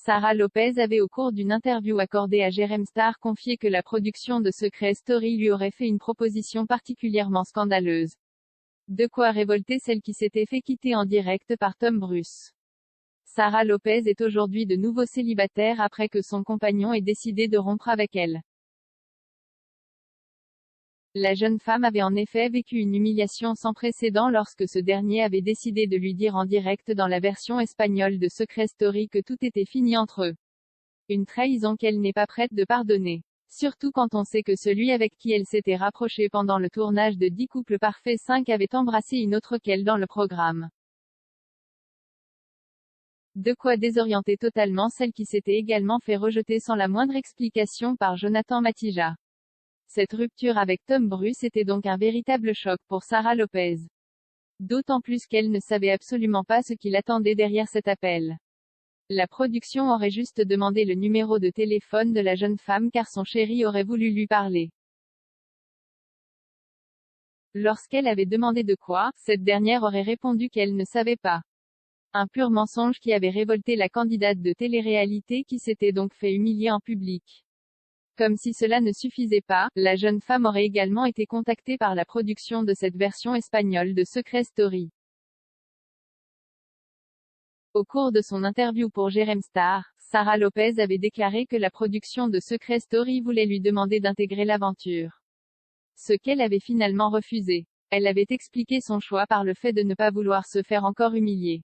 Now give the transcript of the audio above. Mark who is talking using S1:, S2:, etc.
S1: Sarah Lopez avait au cours d'une interview accordée à Jérém Star confié que la production de Secret Story lui aurait fait une proposition particulièrement scandaleuse. De quoi révolter celle qui s'était fait quitter en direct par Tom Bruce. Sarah Lopez est aujourd'hui de nouveau célibataire après que son compagnon ait décidé de rompre avec elle. La jeune femme avait en effet vécu une humiliation sans précédent lorsque ce dernier avait décidé de lui dire en direct dans la version espagnole de Secret Story que tout était fini entre eux. Une trahison qu'elle n'est pas prête de pardonner. Surtout quand on sait que celui avec qui elle s'était rapprochée pendant le tournage de 10 couples parfaits 5 avait embrassé une autre qu'elle dans le programme. De quoi désorienter totalement celle qui s'était également fait rejeter sans la moindre explication par Jonathan Matija. Cette rupture avec Tom Bruce était donc un véritable choc pour Sarah Lopez. D'autant plus qu'elle ne savait absolument pas ce qui l'attendait derrière cet appel. La production aurait juste demandé le numéro de téléphone de la jeune femme car son chéri aurait voulu lui parler. Lorsqu'elle avait demandé de quoi, cette dernière aurait répondu qu'elle ne savait pas. Un pur mensonge qui avait révolté la candidate de télé-réalité qui s'était donc fait humilier en public. Comme si cela ne suffisait pas, la jeune femme aurait également été contactée par la production de cette version espagnole de Secret Story. Au cours de son interview pour Jérém Star, Sarah Lopez avait déclaré que la production de Secret Story voulait lui demander d'intégrer l'aventure. Ce qu'elle avait finalement refusé. Elle avait expliqué son choix par le fait de ne pas vouloir se faire encore humilier.